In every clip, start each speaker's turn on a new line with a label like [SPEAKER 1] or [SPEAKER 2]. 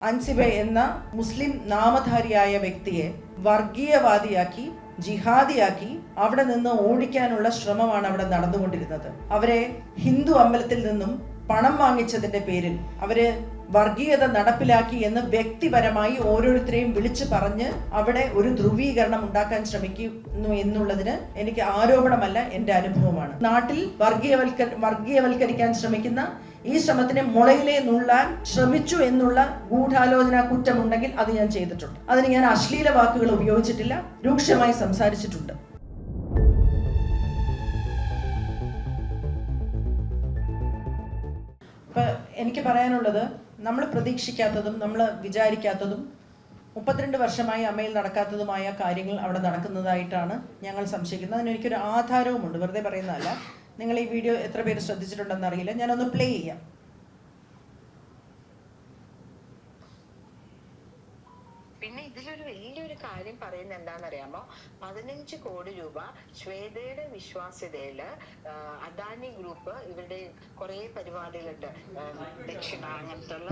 [SPEAKER 1] അൻസിബ എന്ന മുസ്ലിം നാമധാരിയായ വ്യക്തിയെ വർഗീയവാദിയാക്കി ജിഹാദിയാക്കി അവിടെ നിന്ന് ഓടിക്കാനുള്ള ശ്രമമാണ് അവിടെ നടന്നുകൊണ്ടിരുന്നത്. അവരെ ഹിന്ദു അമ്പലത്തിൽ നിന്നും പണം വാങ്ങിച്ചതിന്റെ പേരിൽ അവര് വർഗീയത നടപ്പിലാക്കി എന്ന് വ്യക്തിപരമായി ഓരോരുത്തരെയും വിളിച്ചു പറഞ്ഞ് അവിടെ ഒരു ധ്രുവീകരണം ഉണ്ടാക്കാൻ ശ്രമിക്കുന്നു എന്നുള്ളതിന് എനിക്ക് ആരോപണമല്ല, എന്റെ അനുഭവമാണ്. നാട്ടിൽ വർഗീയവൽക്കരിക്കാൻ ശ്രമിക്കുന്ന ഈ ശ്രമത്തിനെ മുളയിലെ നുള്ളാൻ ശ്രമിച്ചു എന്നുള്ള ഗൂഢാലോചന കുറ്റമുണ്ടെങ്കിൽ അത് ഞാൻ ചെയ്തിട്ടുണ്ട്. അതിന് ഞാൻ അശ്ലീല വാക്കുകൾ ഉപയോഗിച്ചിട്ടില്ല, രൂക്ഷമായി സംസാരിച്ചിട്ടുണ്ട്. ഇപ്പൊ എനിക്ക് പറയാനുള്ളത്, നമ്മൾ പ്രതീക്ഷിക്കാത്തതും നമ്മൾ വിചാരിക്കാത്തതും 32 വർഷമായി അമ്മയിൽ നടക്കാത്തതുമായ കാര്യങ്ങൾ അവിടെ നടക്കുന്നതായിട്ടാണ് ഞങ്ങൾ സംശയിക്കുന്നത്. അതിന് എനിക്കൊരു ആധാരവുമുണ്ട്, വെറുതെ പറയുന്നതല്ല. നിങ്ങൾ ഈ വീഡിയോ എത്ര പേര് ശ്രദ്ധിച്ചിട്ടുണ്ടെന്ന് അറിയില്ല, ഞാനൊന്ന് പ്ലേ ചെയ്യാം.
[SPEAKER 2] പിന്നെ ഇതിലൊരു വലിയൊരു കാര്യം പറയുന്നത് എന്താണെന്നറിയാമോ? 15 കോടി രൂപ ശ്വേതയുടെ വിശ്വാസ്യതയില് അദാനി ഗ്രൂപ്പ് ഇവരുടെ കുറെ പരിപാടികളുണ്ട്. ദക്ഷിണ അങ്ങനത്തുള്ള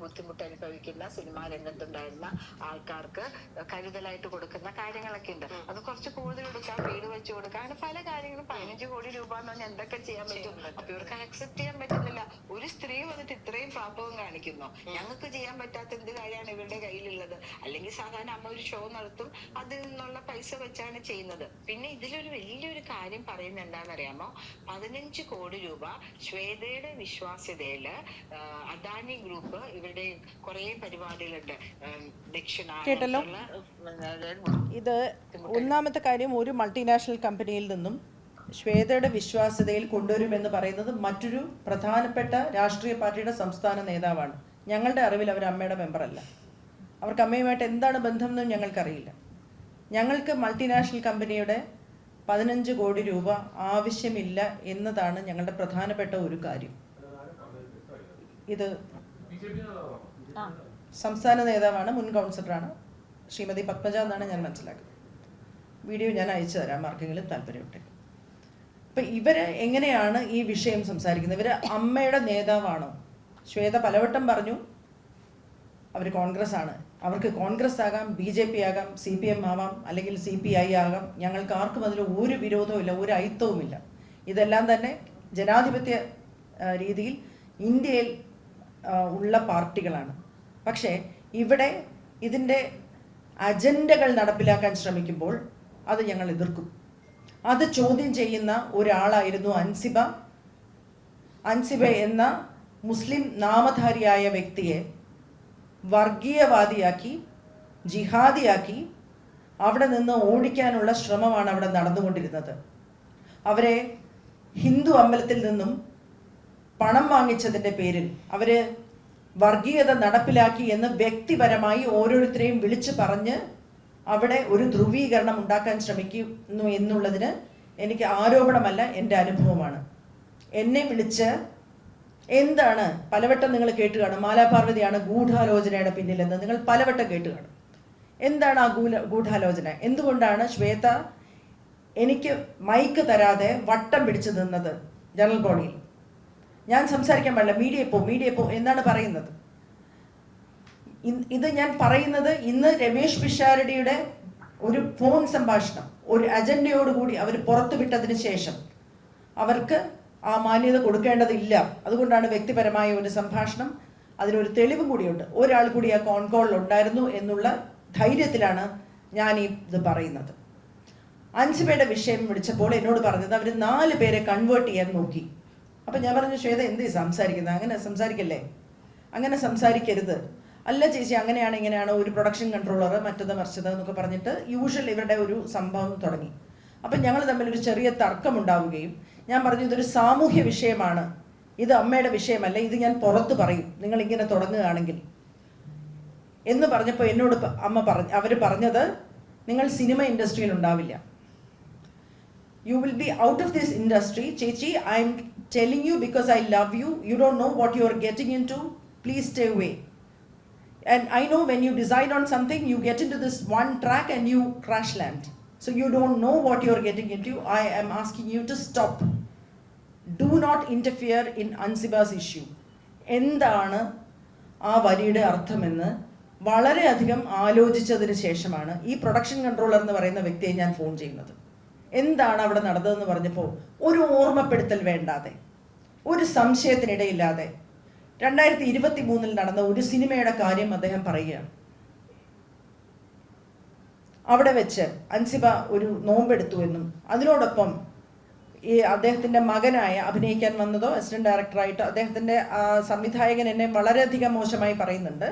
[SPEAKER 2] ബുദ്ധിമുട്ട് അനുഭവിക്കുന്ന സിനിമാ രംഗത്തുണ്ടായിരുന്ന ആൾക്കാർക്ക് കരുതലായിട്ട് കൊടുക്കുന്ന കാര്യങ്ങളൊക്കെ ഉണ്ട്. അത് കുറച്ച് കൂടുതൽ കൊടുക്കാം, വീട് വെച്ച് കൊടുക്കാം, അങ്ങനെ പല കാര്യങ്ങളും. 15 കോടി രൂപ എന്ന് പറഞ്ഞാൽ എന്തൊക്കെ ചെയ്യാൻ പറ്റും? അപ്പൊ ഇവർക്ക് ആക്സെപ്റ്റ് ചെയ്യാൻ പറ്റുന്നില്ല. ഒരു സ്ത്രീ വന്നിട്ട് ഇത്രയും പാപവും കാണിക്കുന്നു. ഞങ്ങൾക്ക് ചെയ്യാൻ പറ്റാത്ത എന്ത് കാര്യമാണ് ഇവരുടെ കയ്യിലുള്ളത്? അല്ലെങ്കിൽ സാധാരണ അമ്മ ഒരു ഷോ നടത്തും, അതിൽ നിന്നുള്ള പൈസ വെച്ചാണ് ചെയ്യുന്നത്. പിന്നെ ഇതിലൊരു വലിയൊരു കാര്യം പറയുന്നത് എന്താണെന്നറിയാമോ? 15 കോടി രൂപ ശ്വേതയുടെ വിശ്വാസ്യതയില് അദാനി ഗ്രൂപ്പ് ഇവരുടെ കുറെ പരിപാടികളുണ്ട്. ദക്ഷിണ
[SPEAKER 1] കേട്ടല്ലോ. ഇത് ഒന്നാമത്തെ കാര്യം, ഒരു മൾട്ടിനാഷണൽ കമ്പനിയിൽ നിന്നും ശ്വേതയുടെ വിശ്വാസ്യതയിൽ കൊണ്ടുവരുമെന്ന് പറയുന്നത് മറ്റൊരു പ്രധാനപ്പെട്ട രാഷ്ട്രീയ പാർട്ടിയുടെ സംസ്ഥാന നേതാവാണ്. ഞങ്ങളുടെ അറിവിൽ അവർ അമ്മയുടെ മെമ്പറല്ല. അവർക്ക് അമ്മയുമായിട്ട് എന്താണ് ബന്ധം എന്നും ഞങ്ങൾക്കറിയില്ല. ഞങ്ങൾക്ക് മൾട്ടിനാഷണൽ കമ്പനിയുടെ 15 കോടി രൂപ ആവശ്യമില്ല എന്നതാണ് ഞങ്ങളുടെ പ്രധാനപ്പെട്ട ഒരു കാര്യം. ഇത് സംസ്ഥാന നേതാവാണ്, മുൻ കൗൺസിലറാണ്, ശ്രീമതി പത്മജ എന്നാണ് ഞാൻ മനസ്സിലാക്കുന്നത്. വീഡിയോ ഞാൻ അയച്ചു തരാം ആർക്കെങ്കിലും താല്പര്യമുണ്ടെങ്കിൽ. അപ്പം ഇവര് എങ്ങനെയാണ് ഈ വിഷയം സംസാരിക്കുന്നത്? ഇവര് അമ്മയുടെ നേതാവാണോ? ശ്വേത പലവട്ടം പറഞ്ഞു അവർ കോൺഗ്രസ് ആണ്. അവർക്ക് കോൺഗ്രസ് ആകാം, BJP ആകാം, CPM ആവാം, അല്ലെങ്കിൽ CPI ആകാം. ഞങ്ങൾക്ക് ആർക്കും അതിൽ ഒരു വിരോധവും ഇല്ല, ഒരു അയിത്തവുമില്ല. ഇതെല്ലാം തന്നെ ജനാധിപത്യ രീതിയിൽ ഇന്ത്യയിൽ ഉള്ള പാർട്ടികളാണ്. പക്ഷേ ഇവിടെ ഇതിൻ്റെ അജണ്ടകൾ നടപ്പിലാക്കാൻ ശ്രമിക്കുമ്പോൾ അത് ഞങ്ങൾ എതിർക്കും. അത് ചോദ്യം ചെയ്യുന്ന ഒരാളായിരുന്നു അൻസിബ. അൻസിബ എന്ന മുസ്ലിം നാമധാരിയായ വ്യക്തിയെ വർഗീയവാദിയാക്കി ജിഹാദിയാക്കി അവിടെ നിന്ന് ഓടിക്കാനുള്ള ശ്രമമാണ് അവിടെ നടന്നുകൊണ്ടിരുന്നത്. അവരെ ഹിന്ദു അമ്പലത്തിൽ നിന്നും പണം വാങ്ങിച്ചതിൻ്റെ പേരിൽ അവര് വർഗീയത നടപ്പിലാക്കി എന്ന് വ്യക്തിപരമായി ഓരോരുത്തരെയും വിളിച്ചു പറഞ്ഞ് അവിടെ ഒരു ധ്രുവീകരണം ഉണ്ടാക്കാൻ ശ്രമിക്കുന്നു എന്നുള്ളതിന് എനിക്ക് ആരോപണമല്ല, എൻ്റെ അനുഭവമാണ്. എന്നെ വിളിച്ച് എന്താണ് പലവട്ടം നിങ്ങൾ കേട്ട് കാണും, മാലാപാർവതിയാണ് ഗൂഢാലോചനയുടെ പിന്നിലെന്ന് നിങ്ങൾ പലവട്ടം കേട്ട് കാണും. എന്താണ് ആ ഗൂഢാലോചന? എന്തുകൊണ്ടാണ് ശ്വേത എനിക്ക് മൈക്ക് തരാതെ വട്ടം പിടിച്ചു നിന്നത് ജനറൽ ബോഡിയിൽ? ഞാൻ സംസാരിക്കാൻ പാടില്ല, മീഡിയ പോ എന്നാണ് പറയുന്നത്. ഇത് ഞാൻ പറയുന്നത് ഇന്ന് രമേശ് പിഷാരടിയുടെ ഒരു ഫോൺ സംഭാഷണം ഒരു അജണ്ടയോടുകൂടി അവർ പുറത്തുവിട്ടതിന് ശേഷം അവർക്ക് ആ മാന്യത കൊടുക്കേണ്ടതില്ല. അതുകൊണ്ടാണ് വ്യക്തിപരമായ ഒരു സംഭാഷണം, അതിനൊരു തെളിവും കൂടിയുണ്ട്. ഒരാൾ കൂടി ആ കോൺകോളിൽ ഉണ്ടായിരുന്നു എന്നുള്ള ധൈര്യത്തിലാണ് ഞാൻ ഇത് പറയുന്നത്. അൻസിബയുടെ വിഷയം വിളിച്ചപ്പോൾ എന്നോട് പറഞ്ഞത് അവർ 4 പേരെ കൺവേർട്ട് ചെയ്യാൻ നോക്കി. അപ്പം ഞാൻ പറഞ്ഞു, ശ്വേത എന്ത് സംസാരിക്കുന്നത്? അങ്ങനെ സംസാരിക്കല്ലേ, അങ്ങനെ സംസാരിക്കരുത്. അല്ല ചേച്ചി, അങ്ങനെയാണ് ഇങ്ങനെയാണ്, ഒരു പ്രൊഡക്ഷൻ കൺട്രോളർ മറ്റത് മറിച്ചത് എന്നൊക്കെ പറഞ്ഞിട്ട് യൂഷ്വൽ ഇവരുടെ ഒരു സംഭവം തുടങ്ങി. അപ്പം ഞങ്ങൾ തമ്മിൽ ഒരു ചെറിയ തർക്കമുണ്ടാവുകയും ഞാൻ പറഞ്ഞു, ഇതൊരു സാമൂഹ്യ വിഷയമാണ്, ഇത് അമ്മയുടെ വിഷയമല്ല, ഇത് ഞാൻ പുറത്ത് പറയും നിങ്ങൾ ഇങ്ങനെ തുടങ്ങുകയാണെങ്കിൽ എന്ന് പറഞ്ഞപ്പോൾ എന്നോട് അവർ പറഞ്ഞത്, നിങ്ങൾ സിനിമ ഇൻഡസ്ട്രിയിൽ ഉണ്ടാവില്ല, you will be out of this industry. Chechi, I am telling you because I love you. You don't know what you are getting into. Please stay away. And I know when you decide on something, you get into this one track and you crash land. So you don't know what you are getting into. I am asking you to stop. Do not interfere in Ansiba's issue. എന്താണ് ആ വരിയുടെ അർത്ഥമെന്ന് വളരെയധികം ആലോചിച്ചതിന് ശേഷമാണ് ഈ production controller എന്ന് പറയുന്ന വ്യക്തിയെ ഞാൻ ഫോൺ ചെയ്യുന്നത്. എന്താണ് അവിടെ നടന്നതെന്ന് പറഞ്ഞപ്പോൾ ഒരു ഓർമ്മപ്പെടുത്തൽ വേണ്ടാതെ, ഒരു സംശയത്തിനിടയില്ലാതെ 2023 നടന്ന ഒരു സിനിമയുടെ കാര്യം അദ്ദേഹം പറയുകയാണ്. അവിടെ വെച്ച് അൻസിബ ഒരു നോമ്പെടുത്തു എന്നും അതിനോടൊപ്പം ഈ അദ്ദേഹത്തിൻ്റെ മകനായ അഭിനയിക്കാൻ വന്നതോ അസിസ്റ്റന്റ് ഡയറക്ടറായിട്ട് അദ്ദേഹത്തിൻ്റെ സംവിധായകൻ എന്നെ വളരെയധികം മോശമായി പറയുന്നുണ്ട്,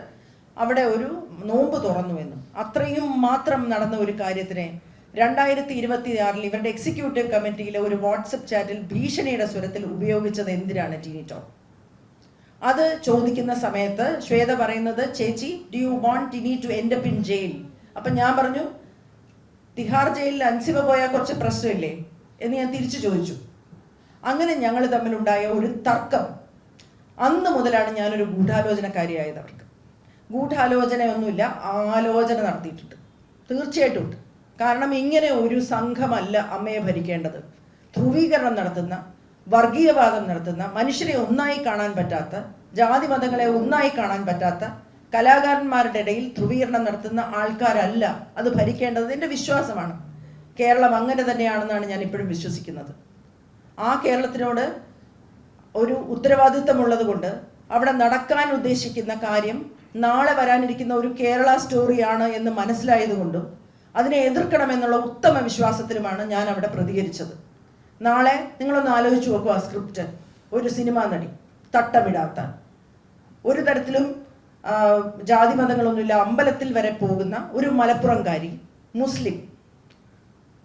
[SPEAKER 1] അവിടെ ഒരു നോമ്പ് തുറന്നു എന്നും. അത്രയും മാത്രം നടന്ന ഒരു കാര്യത്തിനെ 2026 ഇവരുടെ എക്സിക്യൂട്ടീവ് കമ്മിറ്റിയിലെ ഒരു വാട്സപ്പ് ചാറ്റിൽ ഭീഷണിയുടെ സ്വരത്തിൽ ഉപയോഗിച്ചത് എന്തിനാണ് ടിനി ടോം? അത് ചോദിക്കുന്ന സമയത്ത് ശ്വേത പറയുന്നത്, ചേച്ചി do you want Tini to end up in jail? അപ്പം ഞാൻ പറഞ്ഞു, തിഹാർ ജയിലിൽ അൻസിബ പോയാൽ കുറച്ച് പ്രശ്നമില്ലേ എന്ന് ഞാൻ തിരിച്ചു ചോദിച്ചു. അങ്ങനെ ഞങ്ങൾ തമ്മിലുണ്ടായ ഒരു തർക്കം. അന്ന് മുതലാണ് ഞാനൊരു ഗൂഢാലോചനക്കാരിയായത്. അവർക്ക് ഗൂഢാലോചനയൊന്നുമില്ല, ആലോചന നടത്തിയിട്ടുണ്ട്, തീർച്ചയായിട്ടും ഉണ്ട്. കാരണം ഇങ്ങനെ ഒരു സംഘമല്ല അമ്മയെ ഭരിക്കേണ്ടത്. ധ്രുവീകരണം നടത്തുന്ന, വർഗീയവാദം നടത്തുന്ന, മനുഷ്യരെ ഒന്നായി കാണാൻ പറ്റാത്ത, ജാതി മതങ്ങളെ ഒന്നായി കാണാൻ പറ്റാത്ത, കലാകാരന്മാരുടെ ഇടയിൽ ധ്രുവീകരണം നടത്തുന്ന ആൾക്കാരല്ല അത് ഭരിക്കേണ്ടത്. എൻ്റെ വിശ്വാസമാണ്. കേരളം അങ്ങനെ തന്നെയാണെന്നാണ് ഞാൻ ഇപ്പോഴും വിശ്വസിക്കുന്നത്. ആ കേരളത്തിനോട് ഒരു ഉത്തരവാദിത്തമുള്ളത് കൊണ്ട് അവിടെ നടക്കാൻ ഉദ്ദേശിക്കുന്ന കാര്യം നാളെ വരാനിരിക്കുന്ന ഒരു കേരള സ്റ്റോറിയാണ് എന്ന് മനസ്സിലായതുകൊണ്ടും അതിനെ എതിർക്കണമെന്നുള്ള ഉത്തമ വിശ്വാസത്തിലുമാണ് ഞാൻ അവിടെ പ്രതികരിച്ചത്. നാളെ നിങ്ങളൊന്ന് ആലോചിച്ച് നോക്കുക, ആ സ്ക്രിപ്റ്റ്. ഒരു സിനിമാ നടി, തട്ടമിടാത്ത, ഒരു തരത്തിലും ജാതി മതങ്ങളൊന്നുമില്ല, അമ്പലത്തിൽ വരെ പോകുന്ന ഒരു മലപ്പുറംകാരി മുസ്ലിം,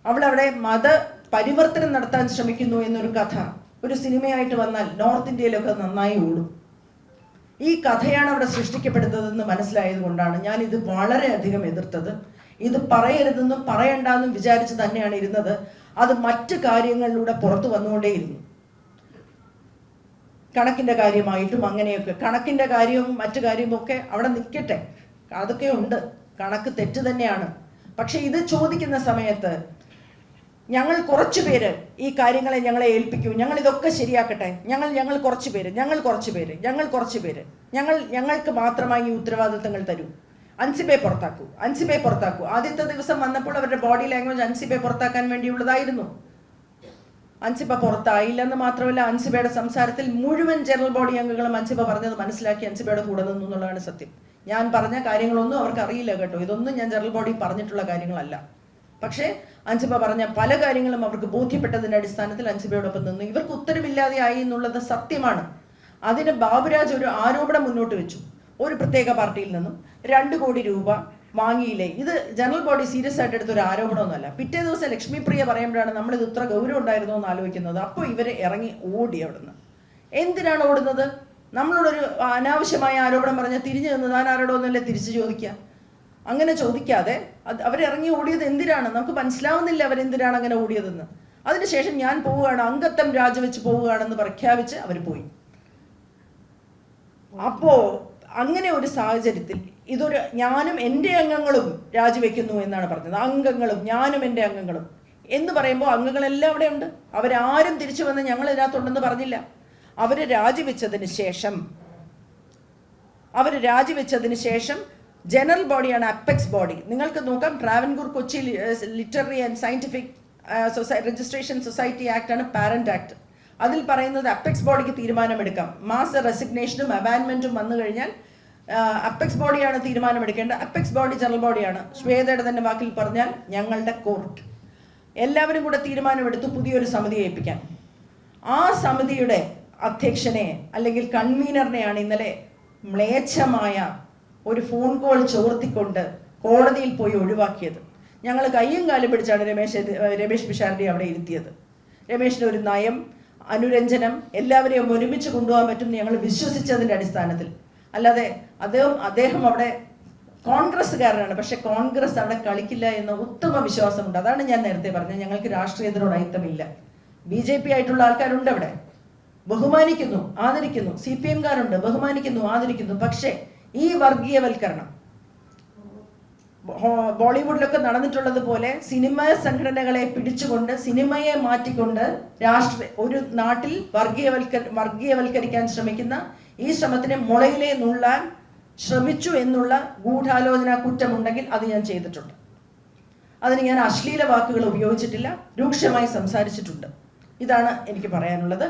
[SPEAKER 1] അവളവിടെ മത പരിവർത്തനം നടത്താൻ ശ്രമിക്കുന്നു എന്നൊരു കഥ ഒരു സിനിമയായിട്ട് വന്നാൽ നോർത്ത് ഇന്ത്യയിലൊക്കെ നന്നായി ഓടും. ഈ കഥയാണ് അവിടെ സൃഷ്ടിക്കപ്പെടുന്നതെന്ന് മനസ്സിലായത് കൊണ്ടാണ് ഞാൻ ഇത് വളരെയധികം എതിർത്തത്. ഇത് പറയരുതെന്നും പറയണ്ടെന്നും വിചാരിച്ച് തന്നെയാണ് ഇരുന്നത്. അത് മറ്റു കാര്യങ്ങളിലൂടെ പുറത്തു വന്നുകൊണ്ടേയിരുന്നു. കണക്കിൻ്റെ കാര്യമായിട്ടും അങ്ങനെയൊക്കെ. കണക്കിൻ്റെ കാര്യവും മറ്റു കാര്യവും ഒക്കെ അവിടെ നിൽക്കട്ടെ, അതൊക്കെ ഉണ്ട്, കണക്ക് തെറ്റ് തന്നെയാണ്. പക്ഷെ ഇത് ചോദിക്കുന്ന സമയത്ത് ഞങ്ങൾ കുറച്ച് പേര് ഈ കാര്യങ്ങളെ ഞങ്ങളെ ഏൽപ്പിക്കൂ, ഞങ്ങൾ ഇതൊക്കെ ശരിയാക്കട്ടെ, ഞങ്ങൾ കുറച്ച് പേര് ഞങ്ങൾക്ക് മാത്രമായി ഈ ഉത്തരവാദിത്തങ്ങൾ തരൂ, അൻസിബയെ പുറത്താക്കൂ. ആദ്യത്തെ ദിവസം വന്നപ്പോൾ അവരുടെ ബോഡി ലാംഗ്വേജ് അൻസിബയെ പുറത്താക്കാൻ വേണ്ടിയുള്ളതായിരുന്നു. അൻസിബ പുറത്തായില്ലെന്ന് മാത്രമല്ല, അൻസിബയുടെ സംസാരത്തിൽ മുഴുവൻ ജനറൽ ബോഡി അംഗങ്ങളും അൻസിബ പറഞ്ഞത് മനസ്സിലാക്കി അൻസിബയുടെ കൂടെ നിന്നു എന്നുള്ളതാണ് സത്യം. ഞാൻ പറഞ്ഞ കാര്യങ്ങളൊന്നും അവർക്ക് അറിയില്ല കേട്ടോ, ഇതൊന്നും ഞാൻ ജനറൽ ബോഡി പറഞ്ഞിട്ടുള്ള കാര്യങ്ങളല്ല. പക്ഷേ അൻസിബ പറഞ്ഞ പല കാര്യങ്ങളും അവർക്ക് ബോധ്യപ്പെട്ടതിൻ്റെ അടിസ്ഥാനത്തിൽ അൻസിബയോടൊപ്പം നിന്നു. ഇവർക്ക് ഉത്തരവില്ലാതെ ആയി എന്നുള്ളത് സത്യമാണ്. അതിന് ബാബുരാജ് ഒരു ആരോപണം മുന്നോട്ട് വെച്ചു, ഒരു പ്രത്യേക പാർട്ടിയിൽ നിന്നും 2 കോടി രൂപ വാങ്ങിയില്ലേ. ഇത് ജനറൽ ബോഡി സീരിയസ് ആയിട്ട് എടുത്തൊരു ആരോപണമൊന്നുമല്ല. പിറ്റേ ദിവസം ലക്ഷ്മിപ്രിയ പറയുമ്പോഴാണ് നമ്മളിത് ഇത്ര ഗൗരവം ഉണ്ടായിരുന്നോ എന്ന് ആലോചിക്കുന്നത്. അപ്പോൾ ഇവർ ഇറങ്ങി ഓടി അവിടുന്ന്. എന്തിനാണ് ഓടുന്നത്? നമ്മളോടൊരു അനാവശ്യമായ ആരോപണം പറഞ്ഞാൽ തിരിഞ്ഞു നിന്ന് താൻ ആരോടൊന്നുമല്ലേ തിരിച്ചു ചോദിക്കുക. അങ്ങനെ ചോദിക്കാതെ അവരിറങ്ങി ഓടിയത് എന്തിനാണ്? നമുക്ക് മനസ്സിലാവുന്നില്ല അവരെന്തിനാണ് അങ്ങനെ ഓടിയതെന്ന്. അതിനുശേഷം ഞാൻ പോവുകയാണ്, അംഗത്വം രാജിവെച്ച് പോവുകയാണെന്ന് പ്രഖ്യാപിച്ച് അവർ പോയി. അപ്പോൾ അങ്ങനെ ഒരു സാഹചര്യത്തിൽ ഞാനും എൻ്റെ അംഗങ്ങളും രാജിവെക്കുന്നു എന്നാണ് പറഞ്ഞത്. അംഗങ്ങളും ഞാനും എൻ്റെ അംഗങ്ങളും എന്ന് പറയുമ്പോൾ അംഗങ്ങളെല്ലാം അവിടെ ഉണ്ട്. അവരാരും തിരിച്ചു വന്ന് ഞങ്ങൾ ഇതിനകത്തുണ്ടെന്ന് പറഞ്ഞില്ല. അവർ രാജിവെച്ചതിന് ശേഷം ജനറൽ ബോഡിയാണ് അപ്പെക്സ് ബോഡി. നിങ്ങൾക്ക് നോക്കാം, Travancore Kochi literary and scientific registration society act ആണ് പാരന്റ് ആക്ട്. അതിൽ പറയുന്നത് അപ്പെക്സ് ബോഡിക്ക് തീരുമാനമെടുക്കാം. മാസ് റെസിഗ്നേഷനും അബാൻമെന്റും വന്നു കഴിഞ്ഞാൽ അപ്പെക്സ് ബോഡിയാണ് തീരുമാനമെടുക്കേണ്ടത്. അപ്പെക്സ് ബോഡി ജനറൽ ബോഡിയാണ്. ശ്വേതയുടെ തന്നെ വാക്കിൽ പറഞ്ഞാൽ ഞങ്ങളുടെ കോർട്ട്. എല്ലാവരും കൂടെ തീരുമാനമെടുത്തു പുതിയൊരു സമിതിയെ ഏൽപ്പിക്കാൻ. ആ സമിതിയുടെ അധ്യക്ഷനെ അല്ലെങ്കിൽ കൺവീനറിനെയാണ് ഇന്നലെ മ്ലേച്ഛമായ ഒരു ഫോൺ കോൾ ചോർത്തിക്കൊണ്ട് കോടതിയിൽ പോയി ഒഴിവാക്കിയത്. ഞങ്ങൾ കയ്യും കാലും പിടിച്ചാണ് രമേശ് പിഷാരടി അവിടെ ഇരുത്തിയത്. രമേശിൻ്റെ ഒരു നയം, അനുരഞ്ജനം, എല്ലാവരെയും ഒരുമിച്ച് കൊണ്ടുപോകാൻ പറ്റുമെന്ന് ഞങ്ങൾ വിശ്വസിച്ചതിൻ്റെ അടിസ്ഥാനത്തിൽ. അല്ലാതെ അദ്ദേഹം അവിടെ കോൺഗ്രസ്സുകാരനാണ്, പക്ഷെ കോൺഗ്രസ് അവിടെ കളിക്കില്ല എന്ന ഉത്തമ വിശ്വാസമുണ്ട്. അതാണ് ഞാൻ നേരത്തെ പറഞ്ഞത്, ഞങ്ങൾക്ക് രാഷ്ട്രീയത്തിനോട് അയിത്തമില്ല. BJP ആയിട്ടുള്ള ആൾക്കാരുണ്ട് അവിടെ, ബഹുമാനിക്കുന്നു, ആദരിക്കുന്നു. CPM-കാരുണ്ട്, ബഹുമാനിക്കുന്നു, ആദരിക്കുന്നു. പക്ഷേ ഈ വർഗീയവൽക്കരണം ബോളിവുഡിലൊക്കെ നടന്നിട്ടുള്ളത് പോലെ സിനിമ സംഘടനകളെ പിടിച്ചുകൊണ്ട് സിനിമയെ മാറ്റിക്കൊണ്ട് ഒരു നാട്ടിൽ വർഗീയവൽക്കരിക്കാൻ ശ്രമിക്കുന്ന ഈ ശ്രമത്തിനെ മുളയിലെ നുള്ളാൻ ശ്രമിച്ചു എന്നുള്ള ഗൂഢാലോചന കുറ്റമുണ്ടെങ്കിൽ അത് ഞാൻ ചെയ്തിട്ടുണ്ട്. അതിന് ഞാൻ അശ്ലീല വാക്കുകൾ ഉപയോഗിച്ചിട്ടില്ല, രൂക്ഷമായി സംസാരിച്ചിട്ടുണ്ട്. ഇതാണ് എനിക്ക് പറയാനുള്ളത്.